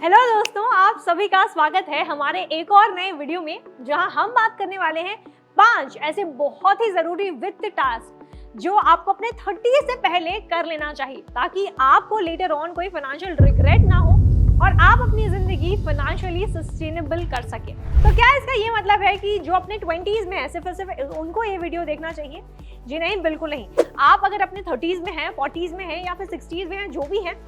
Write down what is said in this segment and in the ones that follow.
Hello दोस्तों, आप सभी का स्वागत है हमारे एक और नए वीडियो में, जहां हम बात करने वाले हैं 5 ऐसे बहुत ही जरूरी वित्त टास्क जो आपको अपने 30 से पहले कर लेना चाहिए, ताकि आपको लेटर ऑन कोई फाइनेंशियल रिग्रेट ना हो और आप अपनी जिंदगी फाइनेंशियली सस्टेनेबल कर सके। तो क्या इसका ये मतलब है कि जो अपने 20s में है सिर्फ उनको ये वीडियो देखना चाहिए? जी नहीं, बिल्कुल नहीं। आप अगर अपने 30s में हैं, 40s में हैं या फिर 60s में हैं, जो भी हैं,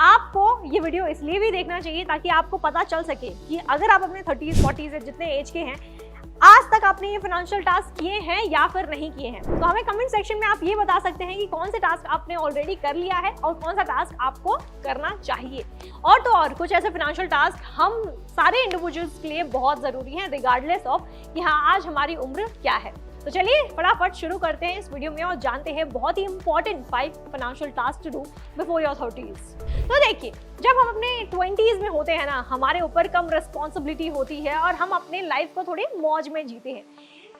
आपको ये वीडियो इसलिए भी देखना चाहिए ताकि आपको पता चल सके कि अगर आप अपने 30s 40s जितने एज के हैं, आज तक आपने ये फाइनेंशियल टास्क किए हैं या फिर नहीं किए हैं। तो हमें कमेंट सेक्शन में आप ये बता सकते हैं कि कौन से टास्क आपने ऑलरेडी कर लिया है और कौन सा टास्क आपको करना चाहिए। और तो और कुछ ऐसे फाइनेंशियल टास्क हम सारे इंडिविजुअल्स के लिए बहुत जरूरी हैं, रिगार्डलेस ऑफ कि हाँ आज हमारी उम्र क्या है। तो चलिए फटाफट शुरू करते हैं इस वीडियो में और जानते हैं बहुत ही important 5 financial task to do before your 30s। तो देखिए, जब हम अपने 20s में होते हैं ना, हमारे ऊपर कम रिस्पॉन्सिबिलिटी होती है और हम अपने लाइफ को थोड़ी मौज में जीते हैं।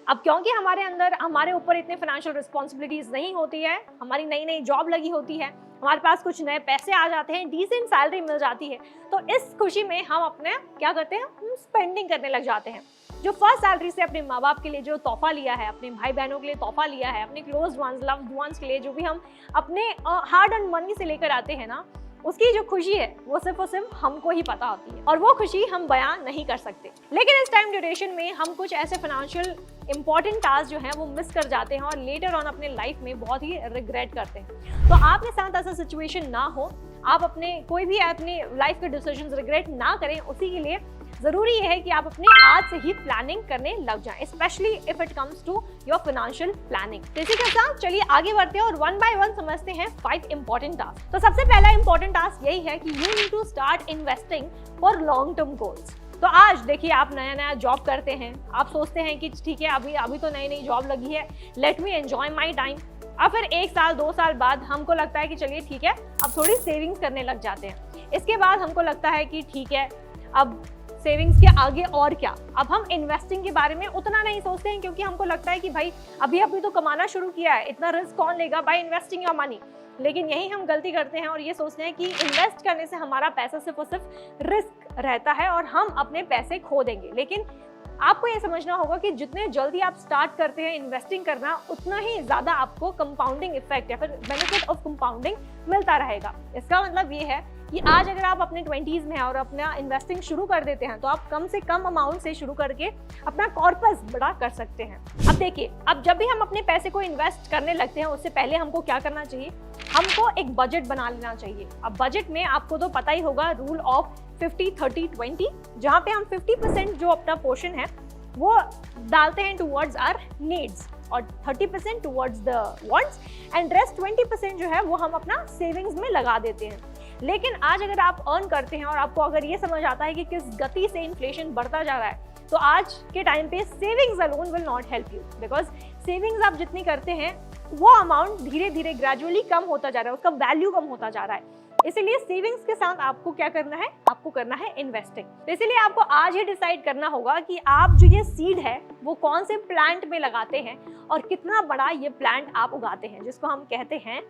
अब क्योंकि हमारे ऊपर इतने फाइनेंशियल रिस्पॉन्सिबिलिटीज नहीं होती है, हमारी नई नई जॉब लगी होती है, हमारे पास कुछ नए पैसे आ जाते हैं, डिसेंट सैलरी मिल जाती है, तो इस खुशी में हम अपने क्या करते हैं, हम स्पेंडिंग करने लग जाते हैं। जो फर्स्ट सैलरी से अपने माँ बाप के लिए जो तोहफा लिया है, अपने भाई बहनों के लिए तोहफा लिया है, अपने क्लोज वंस लव्ड वंस के लिए जो भी हम अपने हार्ड अर्न मनी से लेकर आते हैं ना, उसकी जो खुशी है वो सिर्फ और सिर्फ हमको ही पता होती है और वो खुशी हम बयां नहीं कर सकते। लेकिन इस टाइम ड्यूरेशन में हम कुछ ऐसे फाइनेंशियल इंपॉर्टेंट टास्क जो हैं वो मिस कर जाते हैं और लेटर ऑन अपने लाइफ में बहुत ही रिग्रेट करते हैं। तो आपके साथ ऐसा सिचुएशन ना हो, आप अपने कोई भी अपनी लाइफ के डिसीजंस रिग्रेट ना करें, उसी के लिए जरूरी ये है कि आप अपने आज से ही प्लानिंग करने लग जाएं, specially if it comes to your financial planning. इसी के साथ चलिए आगे बढ़ते हैं और वन बाय वन समझते हैं 5 इंपॉर्टेंट टास्क। तो सबसे पहला इंपॉर्टेंट टास्क यही है कि you need to start investing for long term goals. तो आज देखिए, आप नया जॉब करते हैं, आप सोचते हैं कि ठीक है अभी तो नई जॉब लगी है, let me enjoy my time. और फिर 1 साल 2 साल बाद हमको लगता है कि चलिए ठीक है, अब थोड़ी सेविंग्स करने लग जाते हैं। इसके बाद हमको लगता है कि ठीक है, अब सेविंग्स के आगे और क्या, अब हम इन्वेस्टिंग के बारे में उतना नहीं सोचते हैं, क्योंकि हमको लगता है कि भाई अभी तो कमाना शुरू किया है, इतना रिस्क कौन लेगा बाय इन्वेस्टिंग योर मनी। लेकिन यही हम गलती करते हैं और ये सोचते हैं कि इन्वेस्ट करने से हमारा पैसा सिर्फ और सिर्फ रिस्क रहता है और हम अपने पैसे खो देंगे। लेकिन आपको ये समझना होगा कि जितने जल्दी आप स्टार्ट करते हैं इन्वेस्टिंग करना, उतना ही ज़्यादा आपको कंपाउंडिंग इफेक्ट या फिर बेनिफिट ऑफ कंपाउंडिंग मिलता रहेगा। इसका मतलब ये है कि आज अगर आप अपने 20s में हैं और अपना इन्वेस्टिंग शुरू कर देते हैं, तो आप कम से कम अमाउंट से शुरू करके अपना कॉर्पस बड़ा कर सकते हैं। अब देखिए, अब जब भी हम अपने पैसे को इन्वेस्ट करने लगते हैं, उससे पहले हमको क्या करना चाहिए, हमको एक बजट बना लेना चाहिए। अब बजट में आपको तो पता ही होगा रूल ऑफ 50-30-20, जहाँ पे हम 50% जो अपना पोर्शन है वो डालते हैं टूवर्ड्स आवर नीड्स और 30% towards the wants and rest 20% जो है वो हम अपना सेविंग्स में लगा देते हैं। लेकिन आज अगर आप अर्न करते हैं और आपको अगर ये समझ आता है कि किस गति से इन्फ्लेशन बढ़ता जा रहा है, तो आज के टाइम पे savings alone will not help you, because savings आप जितनी करते हैं वो अमाउंट धीरे धीरे ग्रेजुअली कम होता जा रहा है, उसका वैल्यू कम होता जा रहा है। इसीलिए सेविंग्स के साथ आपको क्या करना है, आपको करना है इन्वेस्टिंग। तो इसीलिए आपको आज ही डिसाइड करना होगा कि आप जो ये सीड है वो कौन से प्लांट में लगाते हैं और कितना बड़ा ये प्लांट आप उगाते हैं, जिसको हम कहते हैं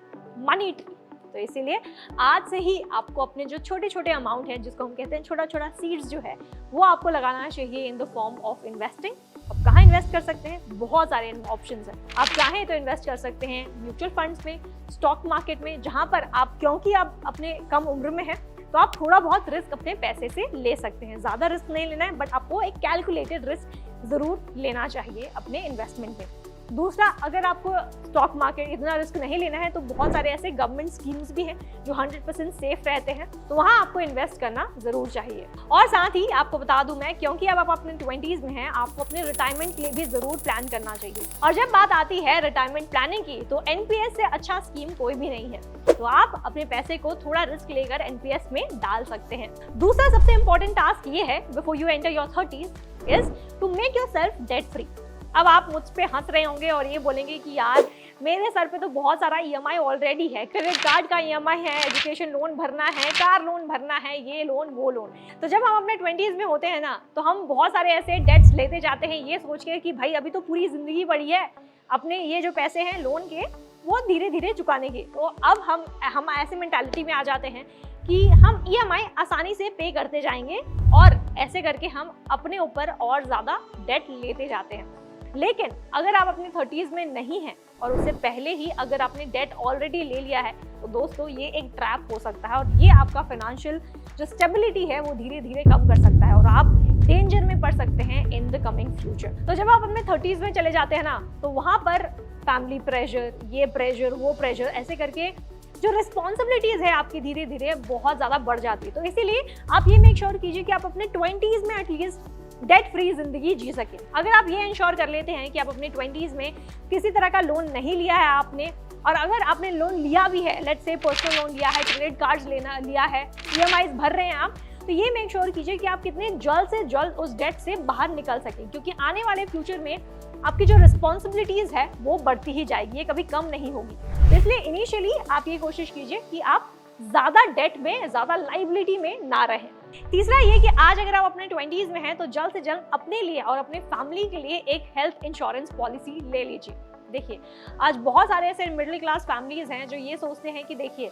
मनी ट्री। तो इसीलिए आज से ही आपको अपने जो छोटे छोटे अमाउंट है, जिसको हम कहते हैं छोटा छोटा सीड्स जो है, वो आपको लगाना चाहिए in the form of investing. अब कहाँ इन्वेस्ट कर सकते हैं, बहुत सारे ऑप्शंस हैं। आप चाहें तो इन्वेस्ट कर सकते हैं म्यूचुअल फंड्स में, स्टॉक मार्केट में, जहाँ पर आप, क्योंकि आप अपने कम उम्र में हैं, तो आप थोड़ा बहुत रिस्क अपने पैसे से ले सकते हैं। ज़्यादा रिस्क नहीं लेना है, बट आपको एक कैलकुलेटेड रिस्क ज़रूर लेना चाहिए अपने इन्वेस्टमेंट में। दूसरा, अगर आपको स्टॉक मार्केट इतना रिस्क नहीं लेना है, तो बहुत सारे ऐसे गवर्नमेंट स्कीम्स भी हैं जो 100% सेफ रहते हैं, तो वहाँ आपको इन्वेस्ट करना जरूर चाहिए। और साथ ही आपको बता दूं मैं, क्योंकि अब आप अपने 20s में हैं, आपको अपने रिटायरमेंट के लिए भी जरूर प्लान करना चाहिए। और जब बात आती है रिटायरमेंट प्लानिंग की, तो एनपीएस से अच्छा स्कीम कोई भी नहीं है, तो आप अपने पैसे को थोड़ा रिस्क लेकर एनपीएस में डाल सकते हैं। दूसरा सबसे इंपॉर्टेंट टास्क ये है before you enter your 30s is to make yourself debt free. अब आप मुझ पे हंस रहे होंगे और ये बोलेंगे कि यार मेरे सर पे तो बहुत सारा ईएमआई ऑलरेडी है, क्रेडिट कार्ड का ईएमआई है, एजुकेशन लोन भरना है, कार लोन भरना है, ये लोन वो लोन। तो जब हम अपने 20s में होते हैं ना, तो हम बहुत सारे ऐसे डेट्स लेते जाते हैं ये सोच के कि भाई अभी तो पूरी जिंदगी पड़ी है, अपने ये जो पैसे हैं लोन के वो धीरे धीरे चुकाने के। तो अब हम ऐसे मेंटालिटी में आ जाते हैं कि हम EMI आसानी से पे करते जाएंगे और ऐसे करके हम अपने ऊपर और ज़्यादा डेट लेते जाते हैं। लेकिन अगर आप अपनी 30s में नहीं हैं और उससे पहले ही अगर आपने डेट ऑलरेडी ले लिया है तो दोस्तों ये एक ट्रैप हो सकता है और ये आपका फाइनेंशियल जो स्टेबिलिटी है वो धीरे धीरे कम कर सकता है और आप डेंजर में पड़ सकते हैं इन द कमिंग फ्यूचर। तो जब आप अपने 30s में चले जाते हैं ना तो वहाँ पर फैमिली प्रेशर, ये प्रेशर, वो प्रेशर, ऐसे करके जो रिस्पॉन्सिबिलिटीज है आपकी धीरे धीरे बहुत ज़्यादा बढ़ जाती है। तो इसीलिए आप ये मेक श्योर कीजिए कि आप अपने 20s में एटलीस्ट डेट फ्री जिंदगी जी सके। अगर आप ये इंश्योर कर लेते हैं कि आप अपने 20s में किसी तरह का लोन नहीं लिया है आपने, और अगर आपने लोन लिया भी है, लेट्स से पर्सनल लोन लिया है, क्रेडिट कार्ड्स लिया है, EMIs भर रहे हैं आप, तो ये मेक श्योर कीजिए कि आप कितने जल्द से जल्द उस डेट से बाहर निकल सकें, क्योंकि आने वाले फ्यूचर में आपकी जो रिस्पॉन्सिबिलिटीज है वो बढ़ती ही जाएगी, ये कभी कम नहीं होगी। तो इसलिए इनिशियली आप ये कोशिश कीजिए कि आप ज़्यादा डेट में, ज़्यादा लाइबिलिटी में ना रहें। तीसरा ये कि आज अगर आप अपने 20s में हैं तो जल्द से जल्द अपने लिए और अपने फैमिली के लिए एक हेल्थ इंश्योरेंस पॉलिसी ले लीजिए। देखिए, आज बहुत सारे ऐसे मिडिल क्लास फैमिलीज हैं जो ये सोचते हैं कि देखिए,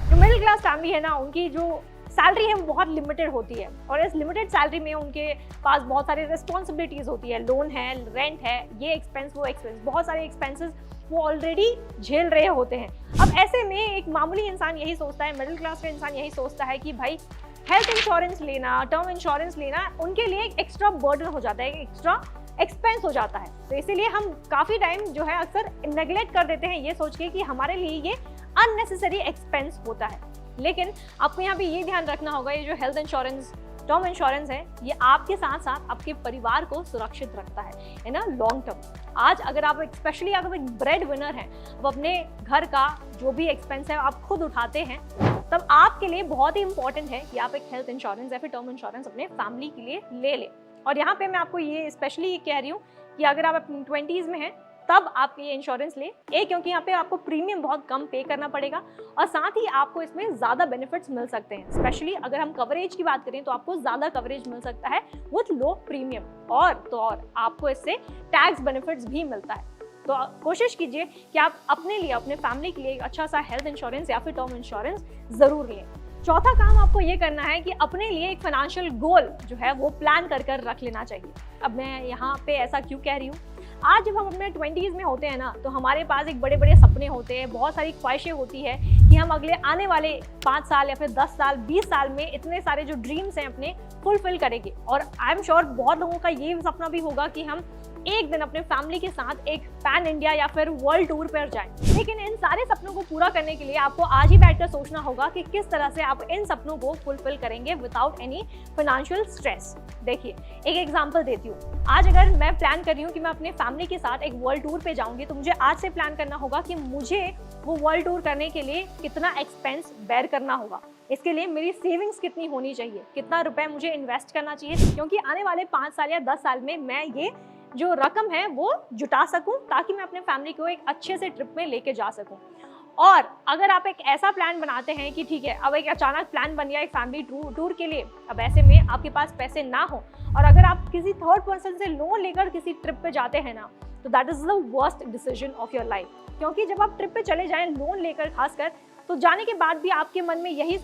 जो मिडिल क्लास फैमिली है ना, उनकी जो सैलरी है वो बहुत लिमिटेड होती है और इस लिमिटेड सैलरी में उनके पास बहुत सारी रिस्पॉन्सिबिलिटीज होती है, लोन है, रेंट है, ये एक्सपेंस, वो एक्सपेंस, बहुत सारे एक्सपेंसेस वो ऑलरेडी झेल रहे होते हैं। अब ऐसे में एक मामूली इंसान यही सोचता है, मिडिल क्लास का इंसान यही सोचता है कि भाई हेल्थ इंश्योरेंस लेना, टर्म इंश्योरेंस लेना उनके लिए एक एक्स्ट्रा बर्डन हो जाता है, एक एक्स्ट्रा एक्सपेंस हो जाता है। तो इसीलिए हम काफ़ी टाइम जो है अक्सर नेग्लेक्ट कर देते हैं ये सोच के कि हमारे लिए ये अननेसेसरी एक्सपेंस होता है। लेकिन आपको यहाँ पे ये ध्यान रखना होगा, ये जो हेल्थ इंश्योरेंस, टर्म इंश्योरेंस है, ये आपके साथ साथ आपके परिवार को सुरक्षित रखता है ना, लॉन्ग टर्म। आज अगर आप स्पेशली अगर एक ब्रेड विनर हैं, अब अपने घर का जो भी एक्सपेंस है आप खुद उठाते हैं, तब आपके लिए बहुत ही इंपॉर्टेंट है कि आप एक हेल्थ इंश्योरेंस या फिर टर्म इंश्योरेंस अपने फैमिली के लिए ले लें। और यहाँ पे मैं आपको ये स्पेशली कह रही हूँ कि अगर आप अपनी 20s में हैं तब आप ये इंश्योरेंस लें, क्योंकि यहाँ पे आपको प्रीमियम बहुत कम पे करना पड़ेगा और साथ ही आपको इसमें ज़्यादा बेनिफिट्स मिल सकते हैं। स्पेशली अगर हम कवरेज की बात करें तो आपको ज़्यादा कवरेज मिल सकता है विथ लो प्रीमियम, और आपको इससे टैक्स बेनिफिट्स भी मिलता है। तो कोशिश कीजिए कि आप अपने लिए, अपने फैमिली के लिए एक अच्छा सा हेल्थ इंश्योरेंस या फिर टर्म इंश्योरेंस ज़रूर लें। चौथा काम आपको ये करना है कि अपने लिए एक फाइनेंशियल गोल जो है वो प्लान कर रख लेना चाहिए। अब मैं यहाँ पे ऐसा क्यों कह रही हूँ, आज जब हम अपने 20s में होते हैं ना तो हमारे पास एक बड़े बड़े सपने होते हैं, बहुत सारी ख्वाहिशें होती है कि हम अगले आने वाले 5 साल या फिर 10 साल, 20 साल में इतने सारे जो ड्रीम्स हैं अपने फुलफिल करेंगे। और आई एम श्योर बहुत लोगों का ये सपना भी होगा कि हम एक दिन अपने फैमिली के साथ एक पैन इंडिया या फिर वर्ल्ड टूर पर जाएं। लेकिन इन सारे सपनों को पूरा करने के लिए आपको आज ही बैठकर सोचना होगा कि किस तरह से आप इन सपनों को फुलफिल करेंगे विदाउट एनी फाइनेंशियल स्ट्रेस। देखिए, एक एग्जांपल देती हूँ। आज अगर मैं प्लान कर रही हूँ कि मैं अपने फैमिली के साथ एक वर्ल्ड टूर पे जाऊंगी, तो मुझे आज से प्लान करना होगा कि मुझे वो वर्ल्ड टूर करने के लिए कितना एक्सपेंस बेयर करना होगा, इसके लिए मेरी सेविंग्स कितनी होनी चाहिए, कितना रुपए मुझे इन्वेस्ट करना चाहिए, क्योंकि आने वाले 5 साल या 10 साल में मैं ये जो रकम है वो जुटा सकूं ताकि मैं अपने फैमिली को एक अच्छे से ट्रिप में लेके जा सकूं। और अगर आप एक ऐसा प्लान बनाते हैं कि ठीक है, अब एक अचानक प्लान बन गया एक फैमिली टूर के लिए, अब ऐसे में आपके पास पैसे ना हो और अगर आप किसी थर्ड पर्सन से लोन लेकर किसी ट्रिप पे जाते हैं ना, तो that is the worst decision of your life. क्योंकि जब आप ट्रिप पे चले जाएं लोन लेकर, खासकर, तो जाने के बाद भी आपके मन में यही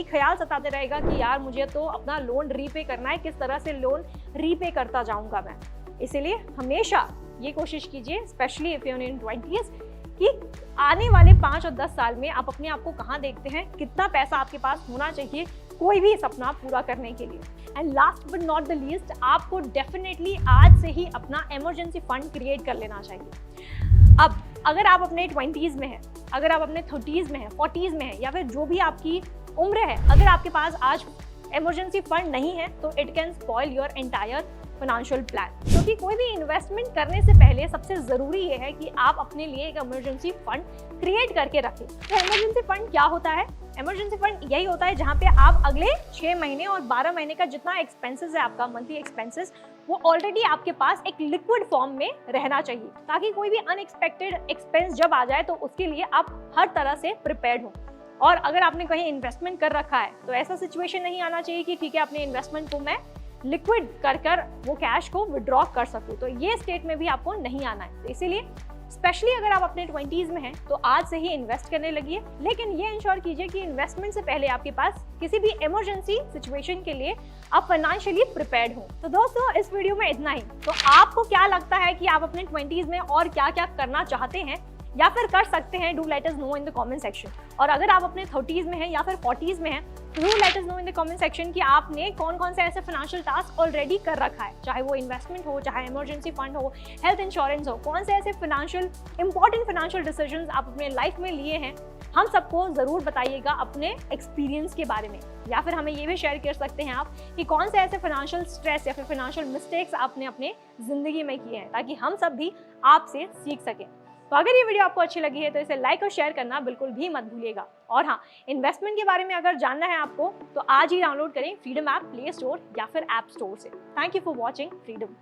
ख्याल सताते रहेगा कि यार मुझे तो अपना लोन रीपे करना है, किस तरह से लोन रीपे करता जाऊंगा मैं। इसीलिए हमेशा ये कोशिश कीजिए, specially if you are in 20s, कि आने वाले 5 और 10 साल में आप अपने आप को कहाँ देखते हैं, कितना पैसा आपके पास होना चाहिए कोई भी सपना पूरा करने के लिए। And last but not the least, आपको डेफिनेटली आज से ही अपना इमरजेंसी फंड क्रिएट कर लेना चाहिए। अब अगर आप अपने 20s में हैं, अगर आप अपने 30s में हैं, 40s में हैं, या फिर जो भी आपकी उम्र है, अगर आपके पास आज इमरजेंसी फंड नहीं है तो it can spoil your entire financial plan. क्योंकि कोई भी इन्वेस्टमेंट करने से पहले सबसे ज़रूरी ये है कि आप अपने लिए एक इमरजेंसी फंड क्रिएट करके रखें। तो इमरजेंसी फंड क्या होता है? इमरजेंसी फंड यही होता है जहाँ पे आप अगले 6 महीने और 12 महीने का जितना एक्सपेंसेस है आपका, मंथली एक्सपेंसेस, वो ऑलरेडी आपके पास एक लिक्विड फॉर्म में रहना चाहिए, ताकि कोई भी अनएक्सपेक्टेड एक्सपेंस जब आ जाए तो उसके लिए आप हर तरह से प्रिपेयर्ड हो। और अगर आपने कहीं इन्वेस्टमेंट कर रखा है तो ऐसा सिचुएशन नहीं आना चाहिए कि ठीक है, अपने इन्वेस्टमेंट को मैं लिक्विड कर वो कैश को विड्रॉ कर सकूं, तो ये स्टेट में भी आपको नहीं आना है। तो इसीलिए स्पेशली अगर आप अपने 20s में हैं तो आज से ही इन्वेस्ट करने लगिए, लेकिन ये इंश्योर कीजिए कि इन्वेस्टमेंट से पहले आपके पास किसी भी इमरजेंसी सिचुएशन के लिए आप फाइनेंशियली प्रिपेयर्ड हो। तो दोस्तों इस वीडियो में इतना ही। तो आपको क्या लगता है कि आप अपने 20s में और क्या क्या करना चाहते हैं या फिर कर सकते हैं? Do let us know in the comment section. और अगर आप अपने 30s में हैं या फिर 40s में हैं, do let us know in the comment section कि आपने कौन कौन से ऐसे फाइनेंशियल टास्क ऑलरेडी कर रखा है, चाहे वो इन्वेस्टमेंट हो, चाहे इमरजेंसी फंड हो, हेल्थ इंश्योरेंस हो, कौन से ऐसे इंपॉर्टेंट फाइनेंशियल डिसीजंस आप अपने लाइफ में लिए हैं। हम सबको जरूर बताइएगा अपने एक्सपीरियंस के बारे में, या फिर हमें ये भी शेयर कर सकते हैं आप कि कौन से ऐसे फाइनेंशियल स्ट्रेस या फिर फाइनेंशियल मिस्टेक्स आपने अपने जिंदगी में किए हैं, ताकि हम सब भी आपसे सीख सकें। तो अगर ये वीडियो आपको अच्छी लगी है तो इसे लाइक और शेयर करना बिल्कुल भी मत भूलिएगा। और हाँ, इन्वेस्टमेंट के बारे में अगर जानना है आपको तो आज ही डाउनलोड करें फ्रीडम ऐप प्ले स्टोर या फिर ऐप स्टोर से। Thank you for watching freedom.